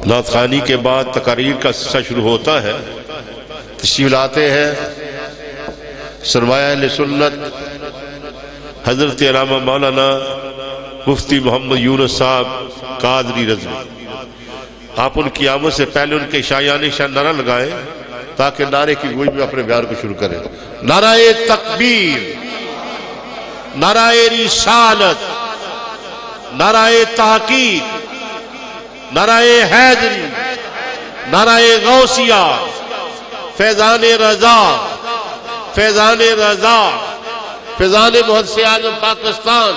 نعت خوانی کے بعد تقاریر کا سلسلہ شروع ہوتا ہے۔ تشریف لاتے ہیں سرمایہ اہل سنت حضرت علامہ مولانا مفتی محمد یونس صاحب قادری رضوی۔ آپ ان کی آمد سے پہلے ان کے شایان شان نعرہ لگائیں تاکہ نعرے کی گوئی میں اپنے بیان کو شروع کریں۔ نعرہ تکبیر، نعرہ رسالت، نعرہ تحقیق، نعرہ حیدری، نعرہ غوثیہ، فیضان رضا، فیضان رضا، فیضان محدث اعظم پاکستان،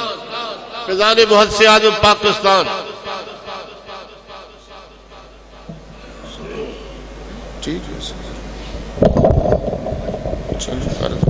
فیضان محدث اعظم پاکستان۔ ٹھیک ہے چلو کر دو۔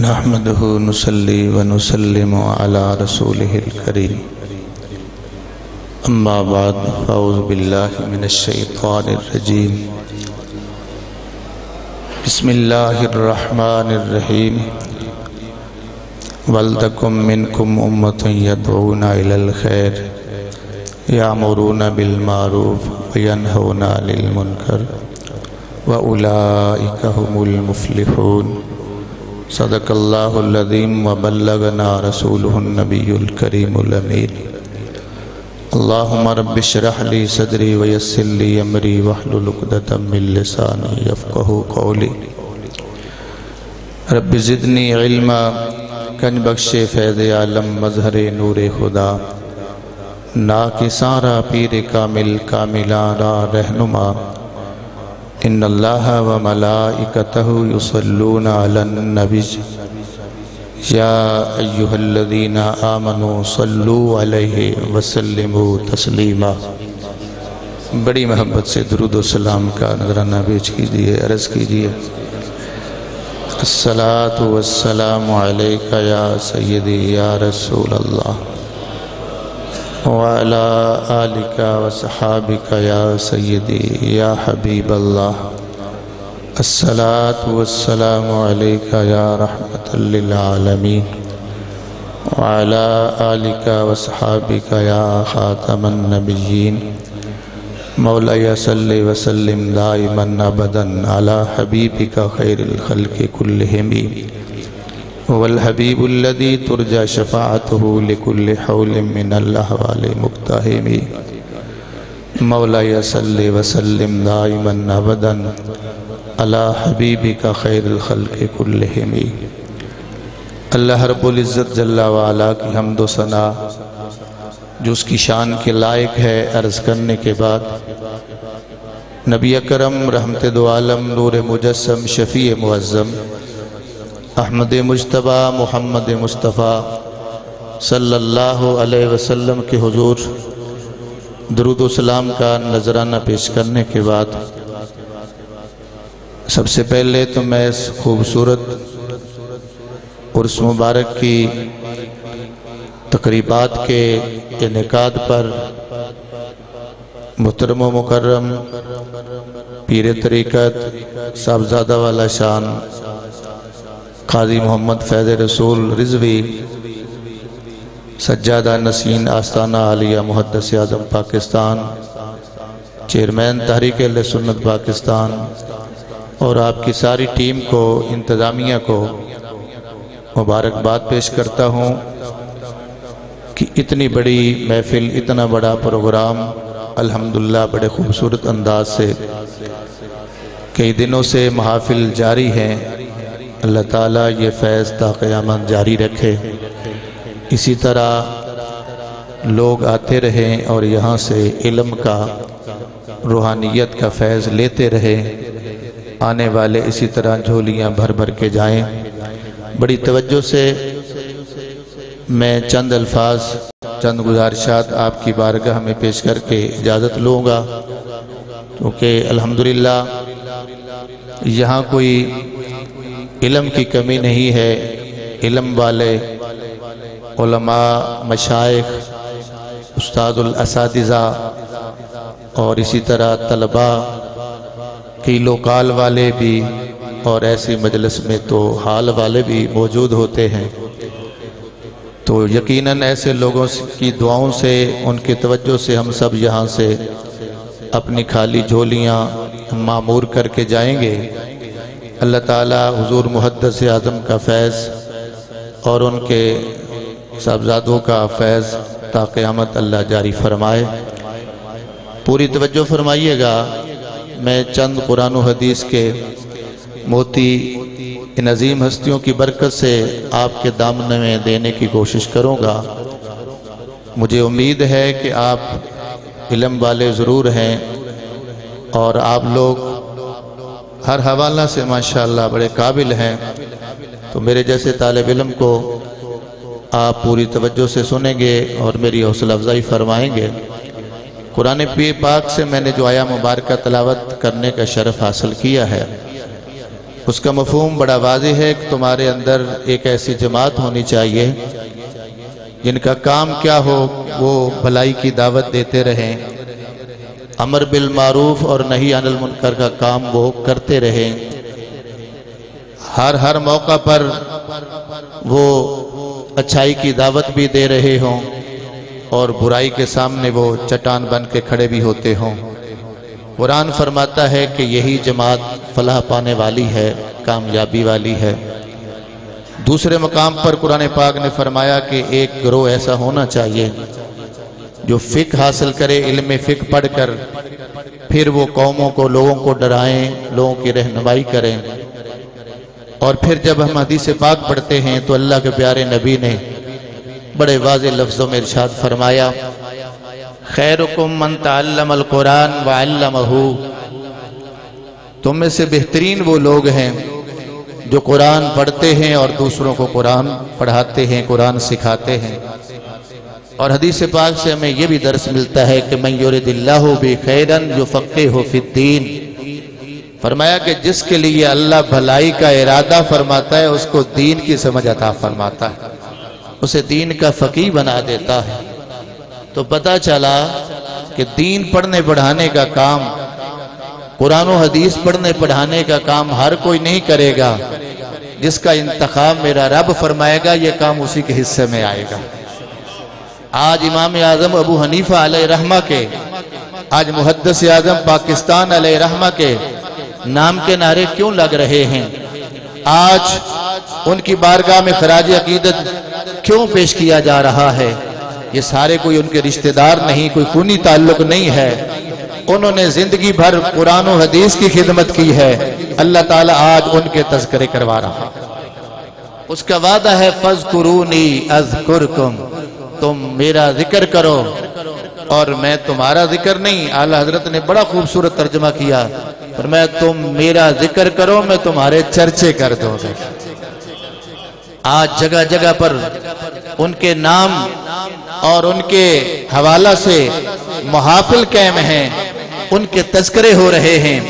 نحمده نصلي ونسلم على رسوله الكريم اما بعد فاعوذ بالله من الشيطان الرجيم بسم الله الرحمن الرحيم ولتكن منكم أمة يدعون إلى الخير يأمرون بالمعروف وينهون عن المنكر وأولئك هم المفلحون صدق اللہ العظیم وبلغنا رسولہ النبی الکریم الامین اللہم رب اشرح لی صدری ویسر لی امری واحلل عقدۃ من لسانی یفقہوا قولی رب زدنی علما کنج بخش فیض عالم مظہر نور خدا ناکساں را پیر کامل کاملاں را رہنما ان اللہ و ملائکتہ یصلون علی النبی یا ایہا الذین آمنوا صلوا علیہ وسلموا تسلیما۔ بڑی محبت سے درود و سلام کا نذرانہ پیش کیجئے، عرض کیجئے الصلاۃ والسلام علیک یا سیدی یا رسول اللہ وعلى آلك وصحابك يا سيدي يا حبيب الله الصلاة والسلام عليك يا رحمة للعالمين وعلى آلك وصحابك يا خاتم النبيين مولاي صل وسلم دائما أبدا على حبيبك خير الخلق كلهم والحبیب الذي ترجى شفاعته لكل حول من الأحوال مقتحم مولاي صل وسلم دائما أبدا على حبيبك خير الخلق كلهم۔ اللہ رب العزت جل وعلا کی حمد و ثنا جو اس کی شان کے لائق ہے عرض کرنے کے بعد نبی اکرم رحمت دو عالم نور مجسم شفیع معظم احمد مجتبی محمد مصطفیٰ صلی اللہ علیہ وسلم کے حضور درود و سلام کا نذرانہ پیش کرنے کے بعد سب سے پہلے تو میں اس خوبصورت عرس مبارک کی تقریبات کے انعقاد پر محترم و مکرم پیر طریقت صاحبزادہ والا شان قاضی محمد فیض رسول رضوی سجادہ نسین آستانہ عالیہ محدث اعظم پاکستان چیئرمین تحریک اہل سنت پاکستان اور آپ کی ساری ٹیم کو انتظامیہ کو مبارکباد پیش کرتا ہوں کہ اتنی بڑی محفل اتنا بڑا پروگرام الحمدللہ بڑے خوبصورت انداز سے کئی دنوں سے محافل جاری ہیں۔ اللہ تعالیٰ یہ فیض تا قیامت جاری رکھے۔ اسی طرح لوگ آتے رہیں اور یہاں سے علم کا روحانیت کا فیض لیتے رہیں، آنے والے اسی طرح جھولیاں بھر بھر کے جائیں۔ بڑی توجہ سے میں چند الفاظ، چند گزارشات آپ کی بارگاہ میں پیش کر کے اجازت لوں گا، کیونکہ الحمدللہ یہاں کوئی علم کی کمی نہیں ہے۔ علم والے علماء، مشائخ، استاد الاساتذہ اور اسی طرح طلباء قیل و قال والے بھی، اور ایسی مجلس میں تو حال والے بھی موجود ہوتے ہیں، تو یقیناً ایسے لوگوں کی دعاؤں سے، ان کی توجہ سے ہم سب یہاں سے اپنی خالی جھولیاں معمور کر کے جائیں گے۔ اللہ تعالی حضور محدث اعظم کا فیض اور ان کے صاحبزادوں کا فیض تا قیامت اللہ جاری فرمائے۔ پوری توجہ فرمائیے گا، میں چند قرآن و حدیث کے موتی ان عظیم ہستیوں کی برکت سے آپ کے دامن میں دینے کی کوشش کروں گا۔ مجھے امید ہے کہ آپ علم والے ضرور ہیں، اور آپ لوگ ہر حوالہ سے ماشاءاللہ بڑے قابل ہیں، تو میرے جیسے طالب علم کو آپ پوری توجہ سے سنیں گے اور میری حوصلہ افزائی فرمائیں گے۔ قرآن پاک سے میں نے جو آیا مبارکہ تلاوت کرنے کا شرف حاصل کیا ہے، اس کا مفہوم بڑا واضح ہے کہ تمہارے اندر ایک ایسی جماعت ہونی چاہیے جن کا کام کیا ہو، وہ بھلائی کی دعوت دیتے رہیں، امر بالمعروف اور نہی عن المنکر کا کام وہ کرتے رہیں، ہر موقع پر وہ اچھائی کی دعوت بھی دے رہے ہوں اور برائی کے سامنے وہ چٹان بن کے کھڑے بھی ہوتے ہوں۔ قرآن فرماتا ہے کہ یہی جماعت فلاح پانے والی ہے، کامیابی والی ہے۔ دوسرے مقام پر قرآن پاک نے فرمایا کہ ایک گروہ ایسا ہونا چاہیے جو فقہ حاصل کرے، علم فقہ پڑھ کر پھر وہ قوموں کو، لوگوں کو ڈرائیں، لوگوں کی رہنمائی کریں۔ اور پھر جب ہم حدیث پاک پڑھتے ہیں تو اللہ کے پیارے نبی نے بڑے واضح لفظوں میں ارشاد فرمایا، خیرکم من تعلم القرآن وعلمہ، تم میں سے بہترین وہ لوگ ہیں جو قرآن پڑھتے ہیں اور دوسروں کو قرآن پڑھاتے ہیں، قرآن سکھاتے ہیں۔ اور حدیث پاک سے ہمیں یہ بھی درس ملتا ہے کہ من یرد اللہ بہ خیرا یفقہہ فی الدین، فرمایا کہ جس کے لیے اللہ بھلائی کا ارادہ فرماتا ہے اس کو دین کی سمجھ عطا فرماتا ہے، اسے دین کا فقیہ بنا دیتا ہے۔ تو پتہ چلا کہ دین پڑھنے پڑھانے کا کام، قرآن و حدیث پڑھنے پڑھانے کا کام ہر کوئی نہیں کرے گا، جس کا انتخاب میرا رب فرمائے گا یہ کام اسی کے حصے میں آئے گا۔ آج امام اعظم ابو حنیفہ علیہ رحمہ کے، آج محدث اعظم پاکستان علیہ رحمہ کے نام کے نعرے کیوں لگ رہے ہیں؟ آج ان کی بارگاہ میں خراج عقیدت کیوں پیش کیا جا رہا ہے؟ یہ سارے کوئی ان کے رشتہ دار نہیں، کوئی خونی تعلق نہیں ہے، انہوں نے زندگی بھر قرآن و حدیث کی خدمت کی ہے۔ اللہ تعالیٰ آج ان کے تذکرے کروا رہا، اس کا وعدہ ہے فَاذْكُرُونِي أَذْكُرْكُمْ، تم میرا ذکر کرو اور میں تمہارا ذکر نہیں۔ اعلیٰ حضرت نے بڑا خوبصورت ترجمہ کیا، فرمایا تم میرا ذکر کرو میں تمہارے چرچے کر دوں گا۔ آج جگہ جگہ پر ان کے نام اور ان کے حوالہ سے محافل قائم ہیں، ان کے تذکرے ہو رہے ہیں،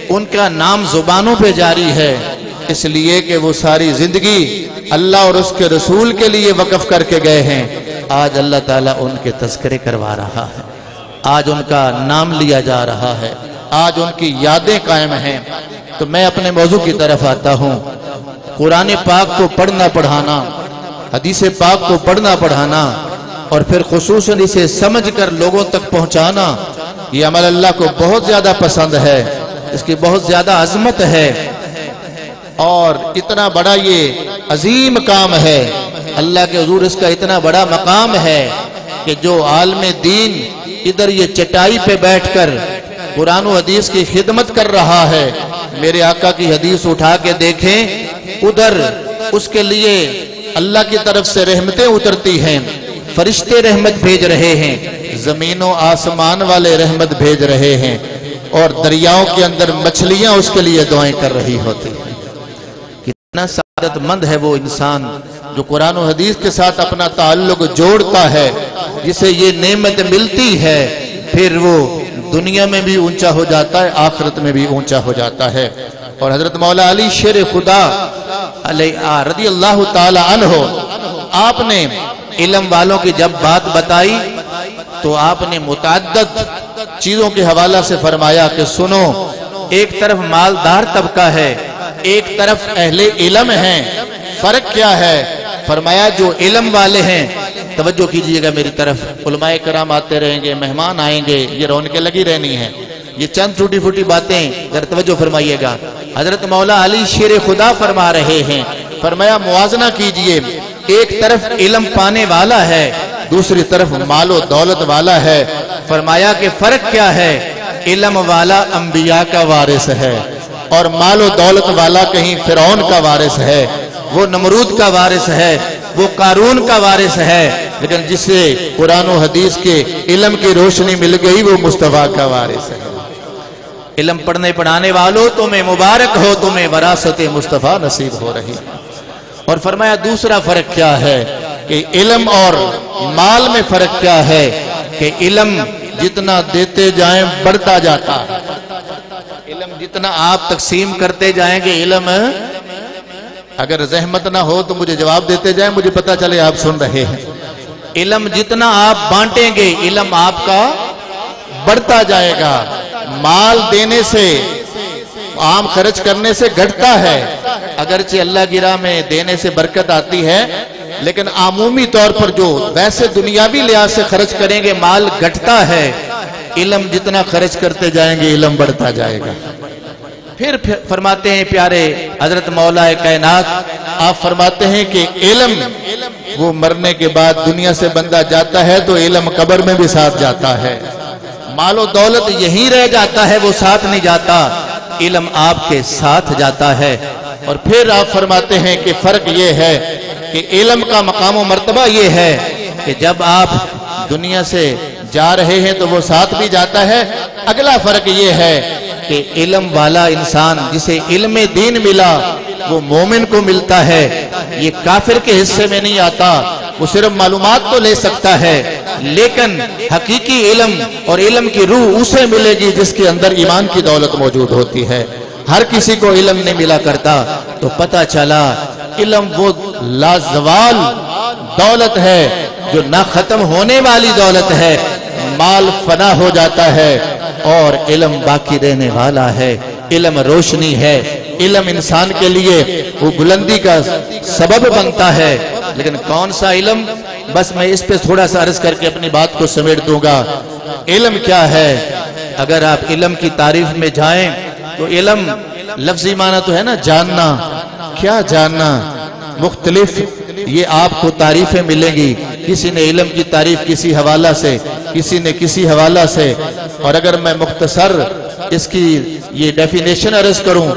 ان کا نام زبانوں پہ جاری ہے، اس لیے کہ وہ ساری زندگی اللہ اور اس کے رسول کے لیے وقف کر کے گئے ہیں۔ آج اللہ تعالیٰ ان کے تذکرے کروا رہا ہے، آج ان کا نام لیا جا رہا ہے، آج ان کی یادیں قائم ہیں۔ تو میں اپنے موضوع کی طرف آتا ہوں۔ قرآن پاک کو پڑھنا پڑھانا، حدیث پاک کو پڑھنا پڑھانا اور پھر خصوصاً اسے سمجھ کر لوگوں تک پہنچانا، یہ عمل اللہ کو بہت زیادہ پسند ہے، اس کی بہت زیادہ عظمت ہے، اور اتنا بڑا یہ عظیم کام ہے۔ اللہ کے حضور اس کا اتنا بڑا مقام ہے کہ جو عالم دین ادھر یہ چٹائی پہ بیٹھ کر قرآن و حدیث کی خدمت کر رہا ہے، میرے آقا کی حدیث اٹھا کے دیکھیں، ادھر اس کے لیے اللہ کی طرف سے رحمتیں اترتی ہیں، فرشتے رحمت بھیج رہے ہیں، زمین و آسمان والے رحمت بھیج رہے ہیں، اور دریاؤں کے اندر مچھلیاں اس کے لیے دعائیں کر رہی ہوتی ہیں۔ کتنا سعادت مند ہے وہ انسان جو قرآن و حدیث کے ساتھ اپنا تعلق جوڑتا ہے، جسے یہ نعمت ملتی ہے، پھر وہ دنیا میں بھی اونچا ہو جاتا ہے، آخرت میں بھی اونچا ہو جاتا ہے۔ اور حضرت مولا علی شیر خدا رضی اللہ تعالی عنہ، آپ نے علم والوں کی جب بات بتائی تو آپ نے متعدد چیزوں کے حوالہ سے فرمایا کہ سنو، ایک طرف مالدار طبقہ ہے، ایک طرف اہل علم ہیں، فرق کیا ہے؟ فرمایا جو علم والے ہیں، توجہ کیجئے گا میری طرف، علماء کرام آتے رہیں گے، مہمان آئیں گے، یہ رونقیں لگی رہنی ہیں، یہ چند ٹوٹی پھوٹی باتیں ذرا توجہ فرمائیے گا۔ حضرت مولا علی شیر خدا فرما رہے ہیں، فرمایا موازنہ کیجئے، ایک طرف علم پانے والا ہے، دوسری طرف مال و دولت والا ہے۔ فرمایا کہ فرق کیا ہے؟ علم والا انبیاء کا وارث ہے، اور مال و دولت والا کہیں فرعون کا وارث ہے، وہ نمرود کا وارث ہے، وہ قارون کا وارث ہے، لیکن جسے قرآن و حدیث کے علم کی روشنی مل گئی وہ مصطفیٰ کا وارث ہے۔ علم پڑھنے پڑھانے والوں تمہیں مبارک ہو، تمہیں وراثت مصطفیٰ نصیب ہو رہی۔ اور فرمایا دوسرا فرق کیا ہے کہ علم اور مال میں فرق کیا ہے کہ علم جتنا دیتے جائیں بڑھتا جاتا ہے، علم جتنا آپ تقسیم کرتے جائیں گے، علم اگر زحمت نہ ہو تو مجھے جواب دیتے جائیں، مجھے پتا چلے آپ سن رہے ہیں۔ علم جتنا آپ بانٹیں گے، علم آپ کا بڑھتا جائے گا۔ مال دینے سے، عام خرچ کرنے سے گھٹتا ہے، اگرچہ اللہ کی راہ میں دینے سے برکت آتی ہے، لیکن عمومی طور پر جو ویسے دنیاوی لحاظ سے خرچ کریں گے مال گھٹتا ہے۔ علم جتنا خرچ کرتے جائیں گے علم بڑھتا جائے گا۔ پھر فرماتے ہیں پیارے حضرت مولا کائنات، آپ فرماتے ہیں کہ علم وہ مرنے کے بعد دنیا سے بندہ جاتا ہے تو علم قبر میں بھی ساتھ جاتا ہے، مال و دولت یہیں رہ جاتا ہے، وہ ساتھ نہیں جاتا، علم آپ کے ساتھ جاتا ہے۔ اور پھر آپ فرماتے ہیں کہ فرق یہ ہے کہ علم کا مقام و مرتبہ یہ ہے کہ جب آپ دنیا سے جا رہے ہیں تو وہ ساتھ بھی جاتا ہے۔ اگلا فرق یہ ہے کہ علم والا انسان جسے علم دین ملا وہ مومن کو ملتا ہے، یہ کافر کے حصے میں نہیں آتا، وہ صرف معلومات تو لے سکتا ہے، لیکن حقیقی علم اور علم کی روح اسے ملے گی جس کے اندر ایمان کی دولت موجود ہوتی ہے۔ ہر کسی کو علم نہیں ملا کرتا، تو پتہ چلا علم وہ لازوال دولت ہے جو نہ ختم ہونے والی دولت ہے۔ مال فنا ہو جاتا ہے اور علم باقی رہنے والا ہے، علم روشنی ہے، علم انسان کے لیے وہ بلندی کا سبب بنتا ہے۔ لیکن کون سا علم؟ بس میں اس پہ تھوڑا سا عرض کر کے اپنی بات کو سمیٹ دوں گا۔ علم کیا ہے؟ اگر آپ علم کی تعریف میں جائیں تو علم لفظی معنی تو ہے نا جاننا، کیا جاننا؟ مختلف یہ آپ کو تعریفیں ملیں گی، کسی نے علم کی تعریف کسی حوالہ سے، کسی نے کسی حوالہ سے، اور اگر میں مختصر اس کی یہ ڈیفینیشن عرض کروں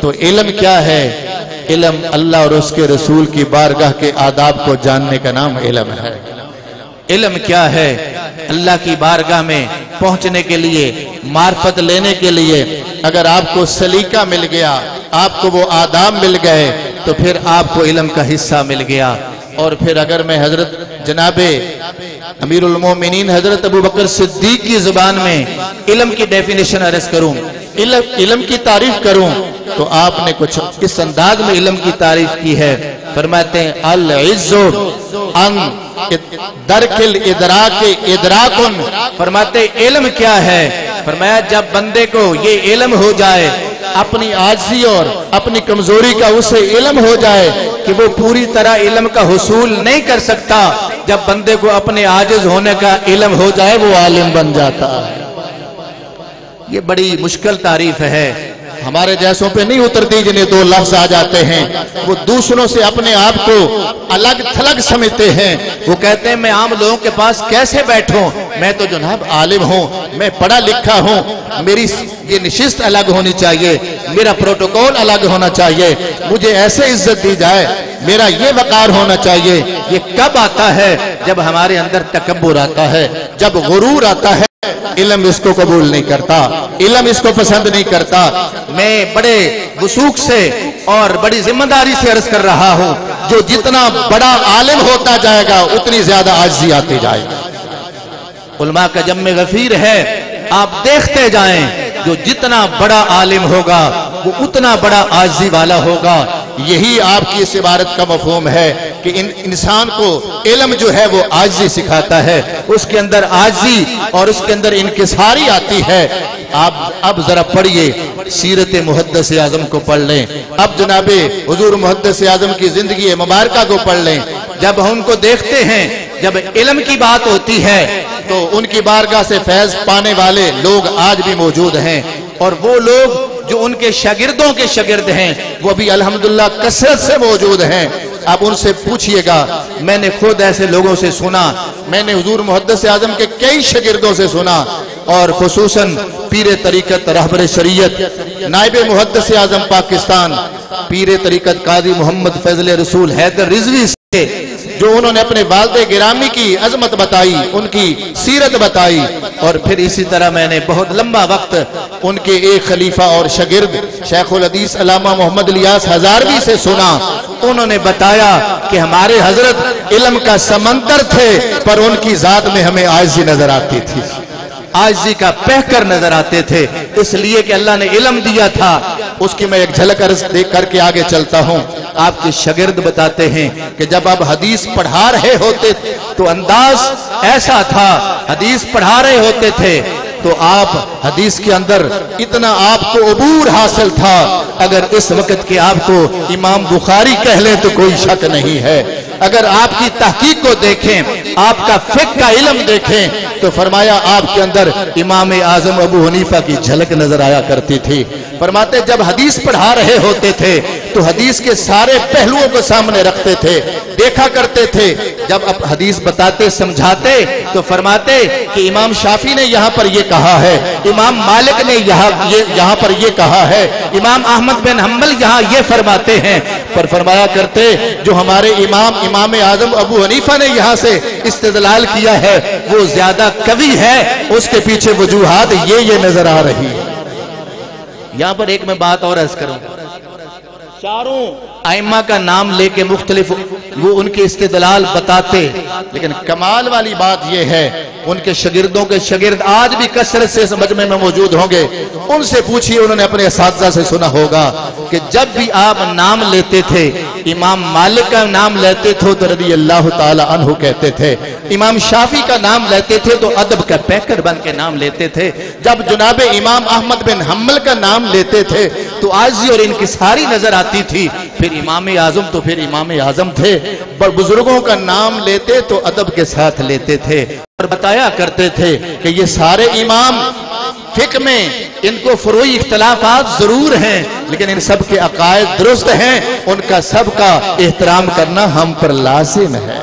تو علم کیا ہے؟ علم اللہ اور اس کے رسول کی بارگاہ کے آداب کو جاننے کا نام علم ہے۔ علم کیا ہے؟ اللہ کی بارگاہ میں پہنچنے کے لیے، معرفت لینے کے لیے اگر آپ کو سلیقہ مل گیا، آپ کو وہ آداب مل گئے تو پھر آپ کو علم کا حصہ مل گیا۔ اور پھر اگر میں حضرت جناب امیر المومنین حضرت ابو بکر صدیق کی زبان میں علم کی ڈیفینیشن عرض کروں، علم کی تعریف کروں تو آپ نے کچھ اس انداز میں علم کی تعریف کی ہے۔ فرماتے ہیں العز ان درک الادراک ادراکن، فرماتے علم کیا ہے؟ فرمایا جب بندے کو یہ علم ہو جائے، اپنی عاجزی اور اپنی کمزوری کا اسے علم ہو جائے کہ وہ پوری طرح علم کا حصول نہیں کر سکتا، جب بندے کو اپنے عاجز ہونے کا علم ہو جائے وہ عالم بن جاتا ہے۔ یہ بڑی مشکل تعریف ہے، ہمارے جیسوں پہ نہیں اترتی، جنہیں دو لفظ آ جاتے ہیں وہ دوسروں سے اپنے آپ کو الگ تھلگ سمجھتے ہیں۔ وہ کہتے ہیں میں عام لوگوں کے پاس کیسے بیٹھوں، میں تو جناب عالم ہوں، میں پڑھا لکھا ہوں، میری یہ نشست الگ ہونی چاہیے، میرا پروٹوکول الگ ہونا چاہیے، مجھے ایسے عزت دی جائے، میرا یہ وقار ہونا چاہیے۔ یہ کب آتا ہے؟ جب ہمارے اندر تکبر آتا ہے، جب غرور آتا ہے۔ علم اس کو قبول نہیں کرتا، علم اس کو پسند نہیں کرتا۔ میں بڑے وثوق سے اور بڑی ذمہ داری سے عرض کر رہا ہوں، جو جتنا بڑا عالم ہوتا جائے گا اتنی زیادہ عاجزی آتی جائے گی۔ علماء کا جمع غفیر ہے، آپ دیکھتے جائیں، جو جتنا بڑا عالم ہوگا وہ اتنا بڑا عاجزی والا ہوگا۔ یہی آپ کی اس عبارت کا مفہوم ہے کہ انسان کو علم جو ہے وہ عاجزی سکھاتا ہے، اس کے اندر عاجزی اور اس کے اندر انکساری آتی ہے۔ آپ اب ذرا پڑھیے، سیرت محدث اعظم کو پڑھ لیں، اب جناب حضور محدث اعظم کی زندگی مبارکہ کو پڑھ لیں۔ جب ہم ان کو دیکھتے ہیں، جب علم کی بات ہوتی ہے تو ان کی بارگاہ سے فیض پانے والے لوگ آج بھی موجود ہیں، اور وہ لوگ جو ان کے شاگردوں کے شاگرد ہیں وہ بھی الحمدللہ کثرت سے موجود ہیں۔ اب ان سے پوچھئے گا، میں نے خود ایسے لوگوں سے سنا، میں نے حضور محدث اعظم کے کئی شاگردوں سے سنا، اور خصوصاً پیر طریقت رہبر شریعت نائب محدث اعظم پاکستان پیر طریقت قاضی محمد فضل رسول حیدر رضوی سے، جو انہوں نے اپنے والد گرامی کی عظمت بتائی، ان کی سیرت بتائی، اور پھر اسی طرح میں نے بہت لمبا وقت ان کے ایک خلیفہ اور شاگرد شیخ الحدیث علامہ محمد الیاس ہزاروی سے سنا۔ انہوں نے بتایا کہ ہمارے حضرت علم کا سمندر تھے، پر ان کی ذات میں ہمیں عاجزی نظر آتی تھی، عاجزی کا پہکر نظر آتے تھے، اس لیے کہ اللہ نے علم دیا تھا۔ اس کی میں ایک جھلک عرض دیکھ کر کے آگے چلتا ہوں۔ آپ کے شاگرد بتاتے ہیں کہ جب آپ حدیث پڑھا رہے ہوتے تو انداز ایسا تھا، حدیث پڑھا رہے ہوتے تھے تو آپ حدیث کے اندر اتنا آپ کو عبور حاصل تھا، اگر اس وقت کے آپ کو امام بخاری کہہ لیں تو کوئی شک نہیں ہے۔ اگر آپ کی تحقیق کو دیکھیں، آپ کا فقہ کا علم دیکھیں تو فرمایا آپ کے اندر امام اعظم ابو حنیفہ کی جھلک نظر آیا کرتی تھی۔ فرماتے جب حدیث پڑھا رہے ہوتے تھے تو حدیث کے سارے پہلوؤں کو سامنے رکھتے تھے، دیکھا کرتے تھے۔ جب اب حدیث بتاتے سمجھاتے تو فرماتے کہ امام شافعی نے یہاں پر یہ کہا ہے، امام مالک نے یہاں پر یہ کہا ہے، امام احمد بن حنبل یہاں یہ فرماتے ہیں۔ پر فرمایا کرتے جو ہمارے امام اعظم ابو حنیفہ نے یہاں سے استدلال کیا ہے وہ زیادہ قوی ہے، اس کے پیچھے وجوہات یہ نظر آ رہی ہے۔ یہاں پر ایک میں بات اور عرض کروں، چاروں ائمہ کا نام لے کے مختلف وہ ان کے استدلال بتاتے، لیکن کمال والی بات یہ ہے ان کے شاگردوں کے شاگرد آج بھی کثرت سے مجمع میں موجود ہوں گے۔ ان سے پوچھئے، انہوں نے اپنے اساتذہ سے سنا ہوگا کہ جب بھی آپ نام لیتے تھے، امام مالک کا نام لیتے تھے تو رضی اللہ تعالی عنہ کہتے تھے، امام شافعی کا نام لیتے تھے تو ادب کا پیکر بن کے نام لیتے تھے، جب جناب امام احمد بن حنبل کا نام لیتے تھے تو عاجزی اور انکساری نظر آتی تھی۔ پھر امام اعظم تو پھر امام اعظم تھے، بزرگوں کا نام لیتے تو ادب کے ساتھ لیتے تھے، اور بتایا کرتے تھے کہ یہ سارے امام فقہ میں ان کو فروعی اختلافات ضرور ہیں، لیکن ان سب کے عقائد درست ہیں، ان کا سب کا احترام کرنا ہم پر لازم ہے۔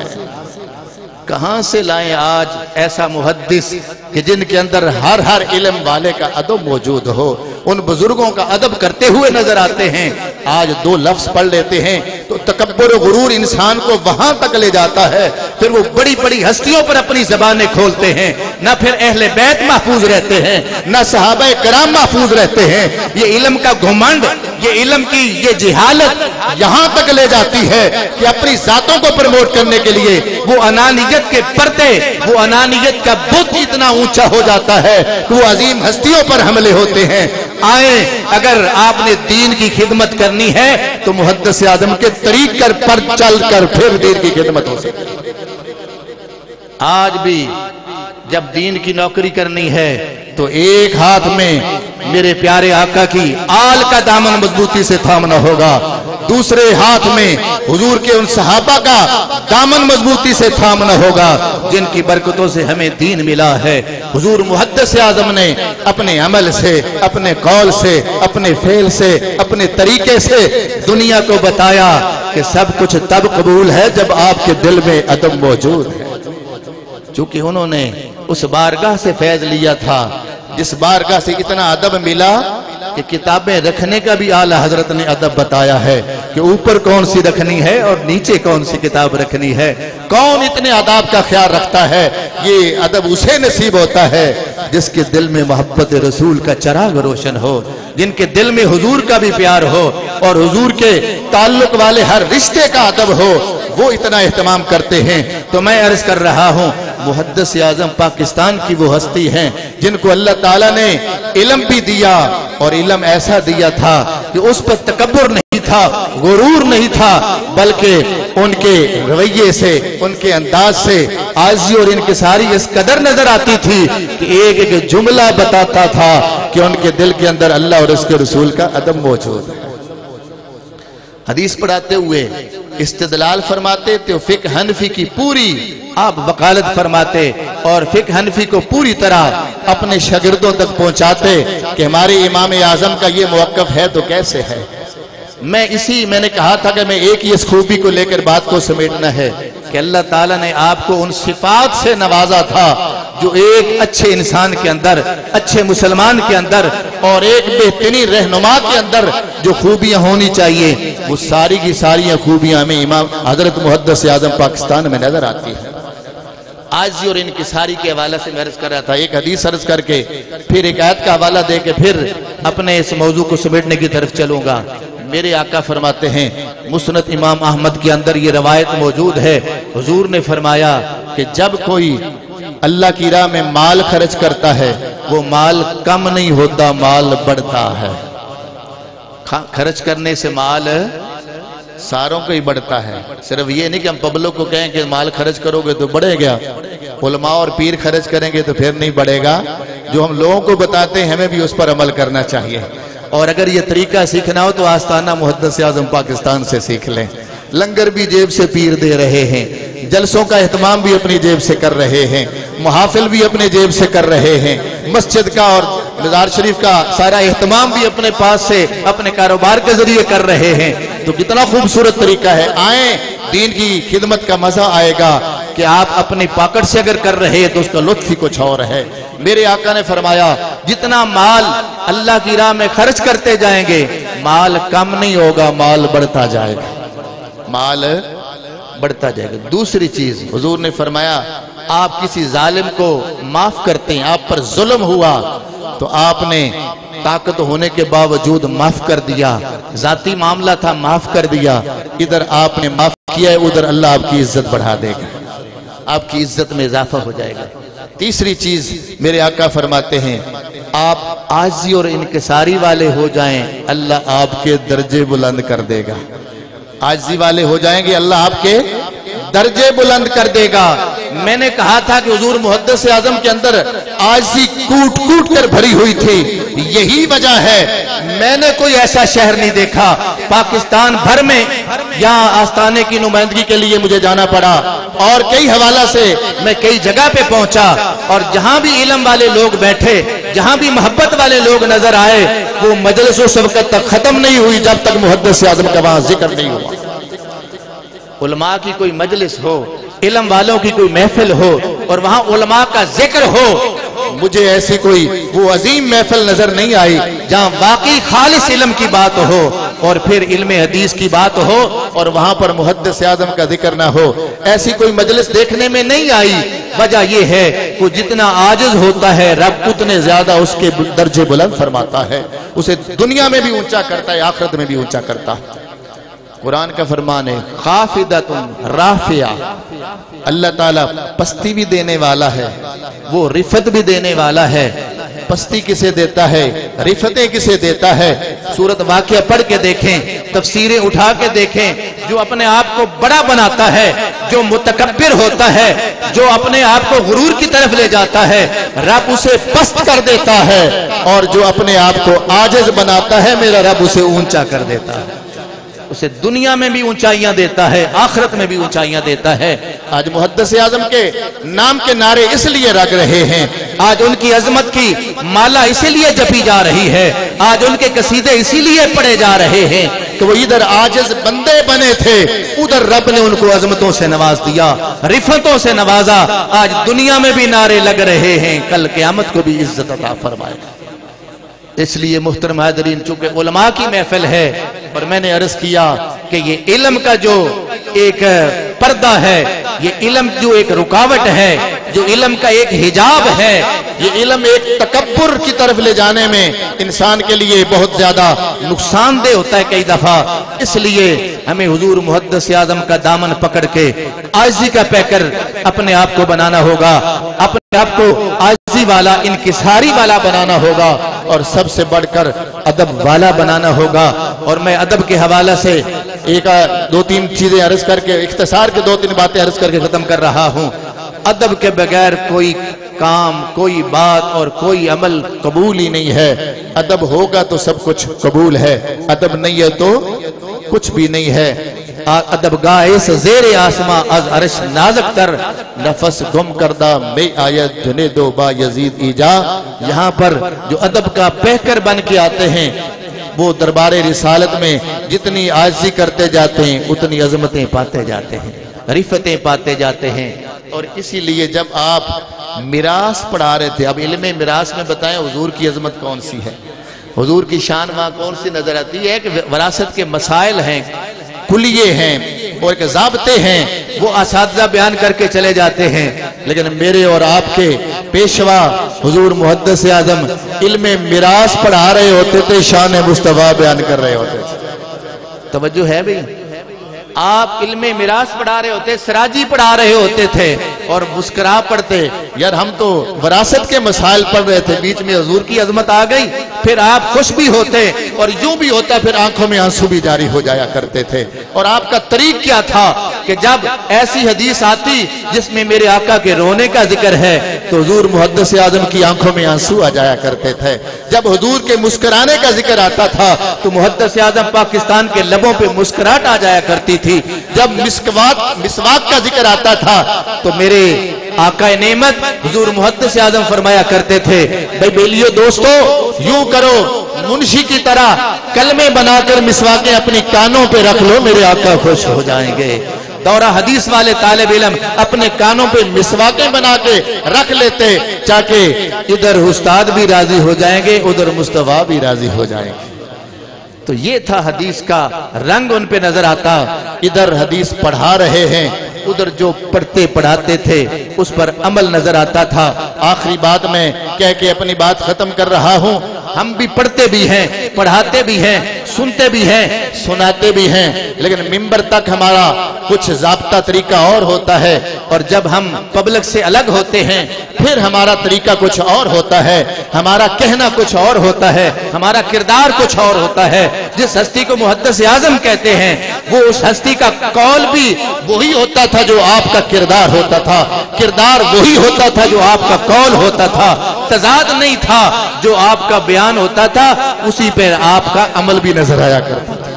کہاں سے لائیں آج ایسا محدث کہ جن کے اندر ہر علم والے کا ادب موجود ہو، ان بزرگوں کا ادب کرتے ہوئے نظر آتے ہیں۔ آج دو لفظ پڑھ لیتے ہیں تو تکبر و غرور انسان کو وہاں تک لے جاتا ہے، پھر وہ بڑی بڑی ہستیوں پر اپنی زبانیں کھولتے ہیں، نہ پھر اہل بیت محفوظ رہتے ہیں، نہ صحابہ کرام محفوظ رہتے ہیں۔ یہ علم کا گھمنڈ، یہ علم کی یہ جہالت یہاں تک لے جاتی ہے کہ اپنی ذاتوں کو پروموٹ کرنے کے لیے وہ انانیت کے پردے، وہ انانیت کا بت اتنا اونچا ہو جاتا ہے کہ وہ عظیم ہستیوں پر حملے ہوتے ہیں۔ آئیں، اگر آپ نے دین کی خدمت کرنی ہے تو محدث اعظم کے طریق پر چل کر پھر دین کی خدمت ہو سکتی۔ آج بھی جب دین کی نوکری کرنی ہے تو ایک ہاتھ میں میرے پیارے آقا کی آل کا دامن مضبوطی سے تھامنا ہوگا، دوسرے ہاتھ میں حضور کے ان صحابہ کا دامن مضبوطی سے تھامنا ہوگا جن کی برکتوں سے ہمیں دین ملا ہے۔ حضور محدث اعظم نے اپنے عمل سے، اپنے قول سے، اپنے فعل سے، اپنے طریقے سے دنیا کو بتایا کہ سب کچھ تب قبول ہے جب آپ کے دل میں ادب موجود ہے۔ چونکہ انہوں نے اس بارگاہ سے فیض لیا تھا جس بارگاہ سے اتنا ادب ملا کہ کتابیں رکھنے کا بھی اعلیٰ حضرت نے ادب بتایا ہے کہ اوپر کون سی رکھنی ہے اور نیچے کون سی کتاب رکھنی ہے. کون اتنے آداب کا خیال رکھتا ہے؟ یہ ادب اسے نصیب ہوتا ہے جس کے دل میں محبت رسول کا چراغ روشن ہو، جن کے دل میں حضور کا بھی پیار ہو اور حضور کے تعلق والے ہر رشتے کا ادب ہو. وہ اتنا اہتمام کرتے ہیں. تو میں عرض کر رہا ہوں محدث اعظم پاکستان کی وہ ہستی ہیں جن کو اللہ تعالیٰ نے علم بھی دیا اور علم ایسا دیا تھا کہ اس پر تکبر نہیں تھا، غرور نہیں تھا، بلکہ ان کے رویے سے، ان کے انداز سے عاجزی اور انکساری اس قدر نظر آتی تھی کہ ایک ایک جملہ بتاتا تھا کہ ان کے دل کے اندر اللہ اور اس کے رسول کا ادب موجود ہے. حدیث پڑھاتے ہوئے استدلال فرماتے تو فقہ حنفی کی پوری آپ وکالت فرماتے اور فقہ حنفی کو پوری طرح اپنے شاگردوں تک پہنچاتے کہ ہمارے امام اعظم کا یہ موقف ہے تو کیسے ہے. میں نے کہا تھا کہ میں ایک ہی اس خوبی کو لے کر بات کو سمیٹنا ہے کہ اللہ تعالیٰ نے آپ کو ان صفات سے نوازا تھا جو ایک اچھے انسان کے اندر، اچھے مسلمان کے اندر اور ایک بہترین رہنما کے اندر جو خوبیاں ہونی چاہیے وہ ساری کی ساری خوبیاں ہمیں امام حضرت محدث اعظم پاکستان میں نظر آتی ہیں. عاجزی اور انکساری کے حوالہ سے میں عرض کر رہا تھا، ایک حدیث عرض کر کے پھر ایک آیت کا حوالہ دے کے پھر اپنے اس موضوع کو سمیٹنے کی طرف چلوں گا. میرے آقا فرماتے ہیں مسند امام احمد کے اندر یہ روایت موجود ہے، حضور نے فرمایا کہ جب کوئی اللہ کی راہ میں مال خرچ کرتا ہے وہ مال کم نہیں ہوتا، مال بڑھتا ہے. خرچ کرنے سے مال ساروں کو ہی بڑھتا ہے. صرف یہ نہیں کہ ہم پبلک کو کہیں کہ مال خرچ کرو گے تو بڑھے گا، علماء اور پیر خرچ کریں گے تو پھر نہیں بڑھے گا. جو ہم لوگوں کو بتاتے ہیں ہمیں بھی اس پر عمل کرنا چاہیے. اور اگر یہ طریقہ سیکھنا ہو تو آستانہ محدث اعظم پاکستان سے سیکھ لیں. لنگر بھی جیب سے پیر دے رہے ہیں، جلسوں کا اہتمام بھی اپنی جیب سے کر رہے ہیں، محافل بھی اپنے جیب سے کر رہے ہیں، مسجد کا اور مزار شریف کا سارا اہتمام بھی اپنے پاس سے اپنے کاروبار کے ذریعے کر رہے ہیں. تو کتنا خوبصورت طریقہ ہے. آئیں، دین کی خدمت کا مزہ آئے گا کہ آپ اپنی پاکٹ سے اگر کر رہے ہیں تو اس کا لطف ہی کچھ اور ہے. میرے آقا نے فرمایا جتنا مال اللہ کی راہ میں خرچ کرتے جائیں گے مال کم نہیں ہوگا، مال بڑھتا جائے گا، مال بڑھتا جائے گا. دوسری چیز حضور نے فرمایا آپ کسی ظالم کو معاف کرتے ہیں، آپ پر ظلم ہوا تو آپ نے طاقت ہونے کے باوجود معاف کر دیا، ذاتی معاملہ تھا معاف کر دیا. ادھر آپ نے معاف کیا ہے، ادھر اللہ آپ کی عزت بڑھا دے گا، آپ کی عزت میں اضافہ ہو جائے گا. تیسری چیز میرے آقا فرماتے ہیں آپ عاجزی اور انکساری والے ہو جائیں اللہ آپ کے درجے بلند کر دے گا. عاجزی والے ہو جائیں گے اللہ آپ کے درجے بلند کر دے گا. میں نے کہا تھا کہ حضور محدث اعظم کے اندر عاجزی کوٹ کوٹ کر بھری ہوئی تھی. یہی وجہ ہے میں نے کوئی ایسا شہر نہیں دیکھا پاکستان بھر میں یہاں آستانے کی نمائندگی کے لیے مجھے جانا پڑا اور کئی حوالہ سے میں کئی جگہ پہ پہنچا اور جہاں بھی علم والے لوگ بیٹھے، جہاں بھی محبت والے لوگ نظر آئے وہ مجلس و سبقت تک ختم نہیں ہوئی جب تک محدث اعظم کا وہاں ذکر نہیں ہوا. علماء کی کوئی مجلس ہو، علم والوں کی کوئی محفل ہو اور وہاں علماء کا ذکر ہو، مجھے ایسی کوئی وہ عظیم محفل نظر نہیں آئی جہاں واقعی خالص علم کی بات ہو اور پھر علم حدیث کی بات ہو اور وہاں پر محدث اعظم کا ذکر نہ ہو. ایسی کوئی مجلس دیکھنے میں نہیں آئی. وجہ یہ ہے کہ جتنا عاجز ہوتا ہے رب اتنے زیادہ اس کے درجے بلند فرماتا ہے، اسے دنیا میں بھی اونچا کرتا ہے، آخرت میں بھی اونچا کرتا ہے. قرآن کا فرمان ہے خافضۃ رافعہ، اللہ تعالیٰ پستی بھی دینے والا ہے، وہ رفت بھی دینے والا ہے. پستی کسے دیتا ہے، رفتیں کسے دیتا ہے. سورت واقعہ پڑھ کے دیکھیں، تفسیریں اٹھا کے دیکھیں. جو اپنے آپ کو بڑا بناتا ہے، جو متکبر ہوتا ہے، جو اپنے آپ کو غرور کی طرف لے جاتا ہے رب اسے پست کر دیتا ہے، اور جو اپنے آپ کو عاجز بناتا ہے میرا رب اسے اونچا کر دیتا ہے. اسے دنیا میں بھی اونچائیاں دیتا ہے، آخرت میں بھی اونچائیاں دیتا ہے. آج محدث اعظم کے نام کے نعرے اس لیے رگ رہے ہیں، آج ان کی عظمت کی مالا اسی لیے جپی جا رہی ہے، آج ان کے قصیدے اسی لیے پڑھے جا رہے ہیں کہ وہ ادھر عاجز بندے بنے تھے، ادھر رب نے ان کو عظمتوں سے نواز دیا، رفتوں سے نوازا۔ آج دنیا میں بھی نعرے لگ رہے ہیں، کل قیامت کو بھی عزت عطا فرمائے۔ اس لیے محترم حاضرین، چونکہ علماء کی محفل ہے اور میں نے عرض کیا کہ یہ علم کا جو ایک پردہ ہے، یہ علم جو ایک رکاوٹ ہے، جو علم کا ایک حجاب ہے، یہ علم ایک تکبر کی طرف لے جانے میں انسان کے لیے بہت زیادہ نقصان دہ ہوتا ہے کئی دفعہ۔ اس لیے ہمیں حضور محدث اعظم کا دامن پکڑ کے عاجزی کا پیکر اپنے آپ کو بنانا ہوگا، اپنے آپ کو عاجزی والا، انکساری والا بنانا ہوگا، اور سب سے بڑھ کر ادب والا بنانا ہوگا۔ اور میں ادب کے حوالے سے ایک دو تین چیزیں عرض کر کے، اختصار کے 2-3 باتیں عرض کر کے ختم کر رہا ہوں۔ ادب کے بغیر کوئی کام، کوئی بات اور کوئی عمل قبول ہی نہیں ہے۔ ادب ہوگا تو سب کچھ قبول ہے، ادب نہیں ہے تو کچھ بھی نہیں ہے۔ ادب گائے سے زیر آسماں از عرش نازک تر، نفس گم کردہ میں آیت جنے دو با یزید ایجا۔ یہاں پر جو ادب کا پیکر بن کے آتے ہیں، وہ دربار رسالت میں جتنی عاجزی کرتے جاتے ہیں اتنی عظمتیں پاتے جاتے ہیں، رفتیں پاتے جاتے ہیں۔ اور اسی لیے جب آپ میراث پڑھا رہے تھے، اب علم میراث میں بتائیں حضور کی عظمت کون سی ہے، حضور کی شان وہاں کون سی نظر آتی ہے؟ کہ وراثت کے مسائل ہیں، کلیے ہیں اور ایک ضابطے ہیں، وہ اساتذہ بیان کر کے چلے جاتے ہیں، لیکن میرے اور آپ کے پیشوا حضور محدث اعظم علم میراث پڑھا رہے ہوتے تھے، شان مصطفیٰ بیان کر رہے ہوتے تھے۔ توجہ ہے بھئی؟ آپ علم میراث پڑھا رہے ہوتے، سراجی پڑھا رہے ہوتے تھے اور مسکرا پڑھتے، یار ہم تو وراثت کے مسائل پڑھ رہے تھے، بیچ میں حضور کی عظمت آ گئی، پھر آپ خوش بھی ہوتے اور یوں بھی ہوتا، پھر آنکھوں میں آنسو بھی جاری ہو جایا کرتے تھے۔ اور آپ کا طریق کیا تھا کہ جب ایسی حدیث آتی جس میں میرے آقا کے رونے کا ذکر ہے تو حضور محدث اعظم کی آنکھوں میں آنسو آ جایا کرتے تھے۔ جب حضور کے مسکرانے کا ذکر آتا تھا تو محدث اعظم پاکستان کے لبوں پہ مسکراہٹ آ جایا کرتی تھی۔ جب مسواک کا ذکر آتا تھا تو میرے آقا نعمت حضور محدث اعظم فرمایا کرتے تھے، بھائی بیلیو دوستو، یوں کرو منشی کی طرح کلمے بنا کر مسواکیں اپنی کانوں پہ رکھ لو، میرے آقا خوش ہو جائیں گے۔ دورہ حدیث والے طالب علم اپنے کانوں پہ مسواکیں بنا کے رکھ لیتے تاکہ ادھر استاد بھی راضی ہو جائیں گے، ادھر مصطفیٰ بھی راضی ہو جائیں گے۔ تو یہ تھا حدیث کا رنگ ان پہ نظر آتا۔ ادھر حدیث پڑھا رہے ہیں، ادھر جو پڑھتے پڑھاتے تھے اس پر عمل نظر آتا تھا۔ آخری بات میں کہہ کے اپنی بات ختم کر رہا ہوں، ہم بھی پڑھتے بھی ہیں، پڑھاتے بھی ہیں، سنتے بھی ہیں، سناتے بھی ہیں، لیکن منبر تک ہمارا کچھ ضابطہ طریقہ اور ہوتا ہے، اور جب ہم پبلک سے الگ ہوتے ہیں پھر ہمارا طریقہ کچھ اور ہوتا ہے، ہمارا کہنا کچھ اور ہوتا ہے، ہمارا کردار کچھ اور ہوتا ہے۔ جس ہستی کو محدث اعظم کہتے ہیں وہ اس ہستی کا قول بھی وہی ہوتا تھا جو آپ کا کردار ہوتا تھا، کردار وہی ہوتا تھا جو آپ کا قول ہوتا تھا، تضاد نہیں تھا، جو آپ کا بیان ہوتا تھا اسی پہ آپ کا عمل بھی نظر آیا کرتا تھا۔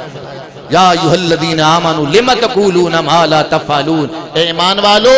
یا ایھا الذین آمنوا لم تقولون ما لا تفعلون، اے ایمان والو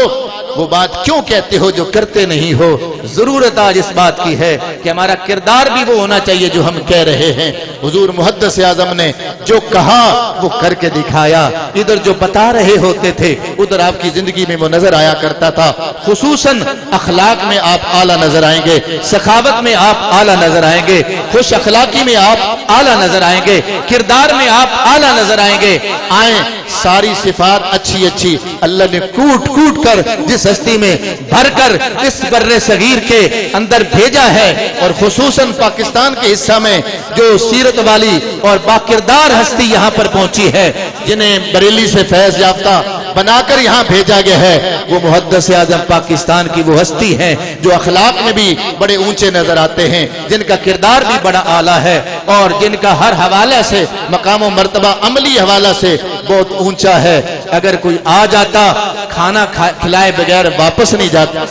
وہ بات کیوں کہتے ہو جو کرتے نہیں ہو؟ ضرورت آج اس بات کی ہے کہ ہمارا کردار بھی وہ ہونا چاہیے جو ہم کہہ رہے ہیں۔ حضور محدث اعظم نے جو کہا وہ کر کے دکھایا، ادھر جو بتا رہے ہوتے تھے ادھر آپ کی زندگی میں وہ نظر آیا کرتا تھا۔ خصوصاً اخلاق میں آپ اعلیٰ نظر آئیں گے، سخاوت میں آپ اعلیٰ نظر آئیں گے، خوش اخلاقی میں آپ اعلیٰ نظر آئیں گے، کردار میں آپ اعلیٰ نظر آئیں گے۔ آئیں ساری صفات اچھی اچھی اللہ نے کوٹ کوٹ کر جس ہستی میں بھر کر اس بر صغیر کے اندر بھیجا ہے، اور خصوصاً پاکستان کے حصہ میں جو سیرت والی اور باکردار ہستی یہاں پر پہنچی ہے، جنہیں بریلی سے فیض یافتہ بنا کر یہاں بھیجا گیا ہے، وہ محدث اعظم پاکستان کی وہ ہستی ہے جو اخلاق میں بھی بڑے اونچے نظر آتے ہیں، جن کا کردار بھی بڑا اعلیٰ ہے، اور جن کا ہر حوالے سے مقام و مرتبہ عملی حوالہ سے بہت اونچا ہے۔ اگر کوئی آ جاتا کھانا کھلائے بغیر واپس نہیں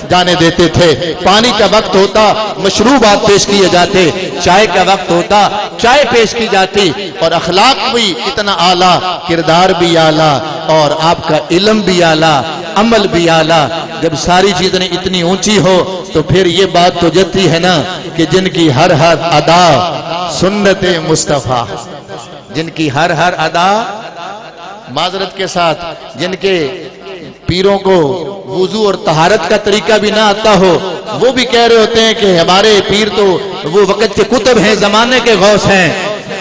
جانے دیتے تھے، پانی کا وقت ہوتا مشروبات پیش کیے جاتے، چائے کا وقت ہوتا چائے پیش کی جاتی، اور اخلاق بھی اتنا اعلیٰ، کردار بھی اعلیٰ، اور آپ کا علم بھی اعلیٰ، عمل بھی اعلیٰ۔ جب ساری چیزیں اتنی اونچی ہو تو پھر یہ بات تو جتی ہے نا کہ جن کی ہر ادا سنت مصطفیٰ، جن کی ہر ادا معذرت کے ساتھ، جن کے پیروں کو وضو اور طہارت کا طریقہ بھی نہ آتا ہو، وہ بھی کہہ رہے ہوتے ہیں کہ ہمارے پیر تو وہ وقت کے کتب ہیں، زمانے کے غوث ہیں۔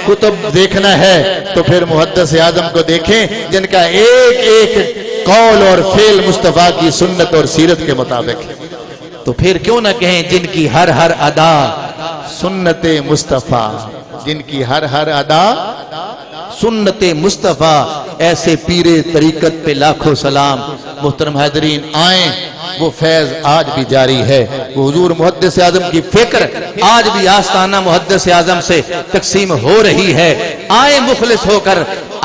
کتب دیکھنا ہے تو پھر محدث اعظم کو دیکھیں جن کا ایک ایک قول اور فعل مصطفیٰ کی سنت اور سیرت کے مطابق ہے۔ تو پھر کیوں نہ کہیں جن کی ہر ادا سنت مصطفیٰ، جن کی ہر ادا سنت مصطفیٰ، ایسے پیر طریقت پہ لاکھوں سلام۔ محترم حاضرین، آئیں، وہ فیض آج بھی جاری ہے، وہ حضور محدث اعظم کی فکر آج بھی آستانہ محدث اعظم سے تقسیم ہو رہی ہے۔ آئیں مخلص ہو کر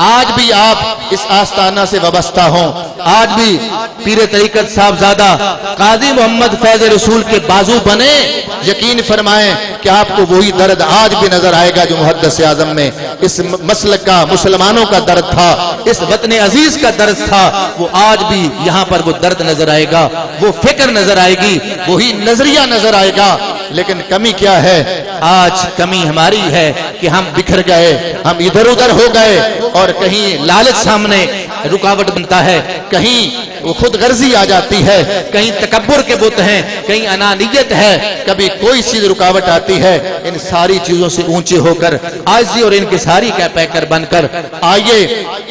آج بھی آپ اس آستانہ سے وابستہ ہوں، آج بھی پیر طریقت صاحبزادہ قاضی محمد فیض رسول کے بازو بنے۔ یقین فرمائیں کہ آپ کو وہی درد آج بھی نظر آئے گا جو محدث اعظم میں اس مسلک کا، مسلمانوں کا درد تھا، اس وطن عزیز کا درد تھا، وہ آج بھی یہاں پر وہ درد نظر آئے گا، وہ فکر نظر آئے گی، وہی نظریہ نظر آئے گا۔ لیکن کمی کیا ہے؟ آج کمی ہماری ہے کہ ہم بکھر گئے، ہم ادھر ادھر ہو گئے، اور کہیں لالچ سامنے رکاوٹ بنتا ہے، کہیں وہ خود غرضی آ جاتی ہے، کہیں تکبر کے بت ہیں، کہیں انانیت ہے، کبھی کوئی چیز رکاوٹ آتی ہے۔ ان ساری چیزوں سے اونچے ہو کر عاجزی اور انکساری کا پیکر بن کر آئیے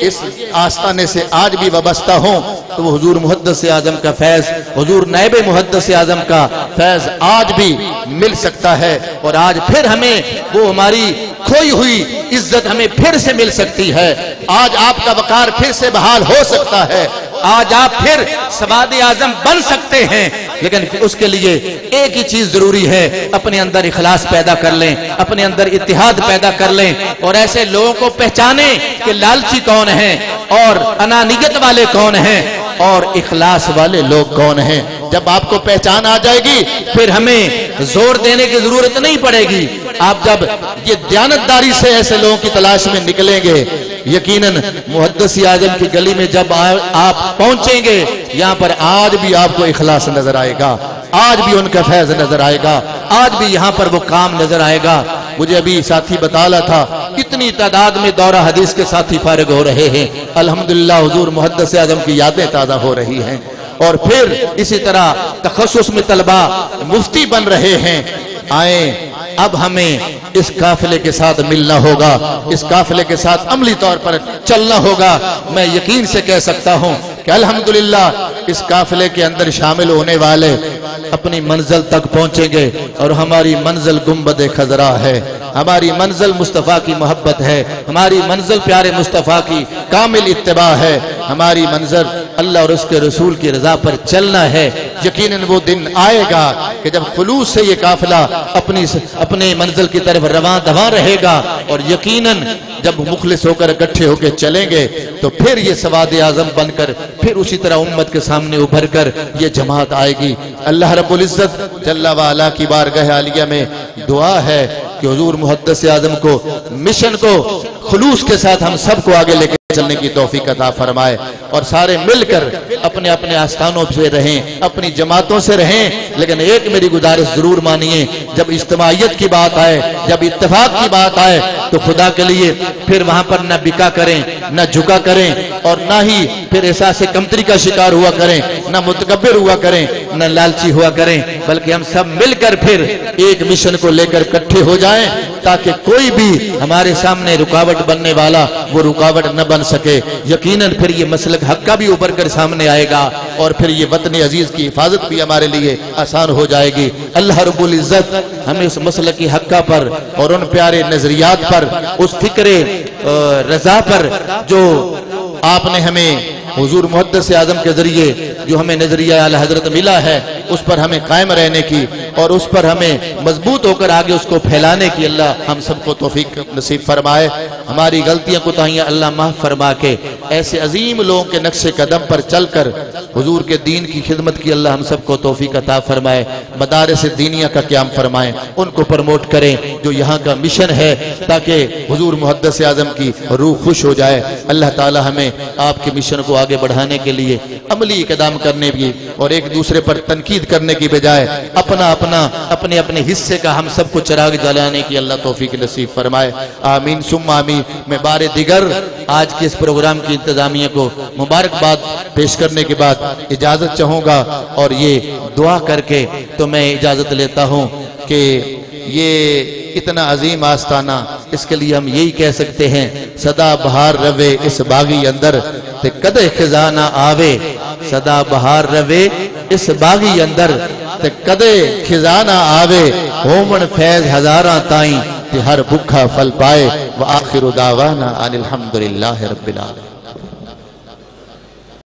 اس آستانے سے آج بھی وابستہ ہوں، تو وہ حضور محدث اعظم کا فیض، حضور نائب محدث اعظم کا فیض آج بھی مل سکتا ہے، اور آج پھر ہمیں وہ ہماری کھوئی ہوئی عزت ہمیں پھر سے مل سکتی ہے۔ آج آپ کا وقار پھر سے بحال ہو سکتا ہے، آج آپ پھر سواد اعظم بن سکتے ہیں۔ لیکن اس کے لیے ایک ہی چیز ضروری ہے، اپنے اندر اخلاص پیدا کر لیں، اپنے اندر اتحاد پیدا کر لیں، اور ایسے لوگوں کو پہچانیں کہ لالچی کون ہیں اور انانیت والے کون ہیں اور اخلاص والے لوگ کون ہیں۔ جب آپ کو پہچان آ جائے گی پھر ہمیں زور دینے کی ضرورت نہیں پڑے گی۔ آپ جب یہ دیانتداری سے ایسے لوگوں کی تلاش میں نکلیں گے، یقیناً محدث اعظم کی گلی میں جب آپ پہنچیں گے، یہاں پر آج بھی آپ کو اخلاص نظر آئے گا، آج بھی ان کا فیض نظر آئے گا، آج بھی یہاں پر وہ کام نظر آئے گا۔ مجھے ابھی ساتھی بتا رہا تھا کتنی تعداد میں دورہ حدیث کے ساتھی فارغ ہو رہے ہیں، الحمدللہ حضور محدث اعظم کی یادیں تازہ ہو رہی ہیں، اور پھر اسی طرح تخصص میں طلبہ مفتی بن رہے ہیں۔ آئیں، اب ہمیں اس قافلے کے ساتھ ملنا ہوگا، اس قافلے کے ساتھ عملی طور پر چلنا ہوگا۔ میں یقین سے کہہ سکتا ہوں کہ الحمدللہ اس قافلے کے اندر شامل ہونے والے اپنی منزل تک پہنچیں گے، اور ہماری منزل گنبد خضرا ہے، ہماری منزل مصطفیٰ کی محبت ہے، ہماری منزل پیارے مصطفیٰ کی کامل اتباع ہے، ہماری منزل اللہ اور اس کے رسول کی رضا پر چلنا ہے۔ یقیناً وہ دن آئے گا کہ جب خلوص سے یہ قافلہ اپنے منزل کی طرف رواں دواں رہے گا، اور یقیناً جب مخلص ہو کر اکٹھے ہو کے چلیں گے تو پھر یہ سواد اعظم بن کر پھر اسی طرح امت کے سامنے ابھر کر یہ جماعت آئے گی۔ اللہ رب العزت جل وعلا کی بارگاہ عالیہ میں دعا ہے کہ حضور محدث اعظم کو، مشن کو خلوص کے ساتھ ہم سب کو آگے لے کے چلنے کی توفیق عطا فرمائے، اور سارے مل کر اپنے اپنے آستانوں سے رہیں، اپنی جماعتوں سے رہیں۔ لیکن ایک میری گزارش ضرور مانیے، جب اجتماعیت کی بات آئے، جب اتفاق کی بات آئے، تو خدا کے لیے پھر وہاں پر نہ بکا کریں، نہ جھکا کریں، اور نہ ہی پھر احساس کمتری کا شکار ہوا کریں، نہ متکبر ہوا کریں، نہ لالچی ہوا کریں، بلکہ ہم سب مل کر پھر ایک مشن کو لے کر اکٹھے ہو جائیں، تاکہ کوئی بھی ہمارے سامنے رکاوٹ بننے والا وہ رکاوٹ نہ بن سکے۔ یقیناً پھر یہ مسلک حق کا بھی ابھر کر سامنے آئے گا، اور پھر یہ وطن عزیز کی حفاظت بھی ہمارے لیے آسان ہو جائے گی۔ اللہ رب العزت ہمیں اس مسلک کی حقہ پر اور ان پیارے نظریات پر، اس فکر رضا پر جو آپ نے ہمیں حضور محدث اعظم کے ذریعے جو ہمیں نظریہ اعلی حضرت ملا ہے، اس پر ہمیں قائم رہنے کی اور اس پر ہمیں مضبوط ہو کر آگے اس کو پھیلانے کی اللہ ہم سب کو توفیق نصیب فرمائے۔ ہماری غلطیاں کوتاہیاں اللہ معاف فرما کے ایسے عظیم لوگوں کے نقش قدم پر چل کر حضور کے دین کی خدمت کی اللہ ہم سب کو توفیق عطا فرمائے۔ مدارس دینیہ کا قیام فرمائیں، ان کو پروموٹ کریں جو یہاں کا مشن ہے، تاکہ حضور محدث اعظم کی روح خوش ہو جائے۔ اللہ تعالی ہمیں آپ کے مشن کو آگے بڑھانے کے لیے عملی اقدام کرنے بھی اور ایک دوسرے پر تنقید کرنے کی بجائے اپنا اپنے اپنے حصے کا ہم سب کو چراغ جلانے کی اللہ توفیق نصیب فرمائے، آمین ثم آمین۔ میں بار دیگر آج کے اس پروگرام کی انتظامیہ کو مبارکباد پیش کرنے کے بعد اجازت چاہوں گا، اور یہ دعا کر کے تو میں اجازت لیتا ہوں کہ یہ اتنا عظیم آستانہ، اس کے لیے ہم یہی کہہ سکتے ہیں صدا بہار روے اس باغی اندر تے کدے خزانہ آوے، صدا بہار روے اس باغی اندر تے کدے خزانہ آوے، ہومن فیض ہزاراں تائیں تے ہر بھکھا پھل پائے، وآخر دعوانا ان الحمدللہ رب العالمین۔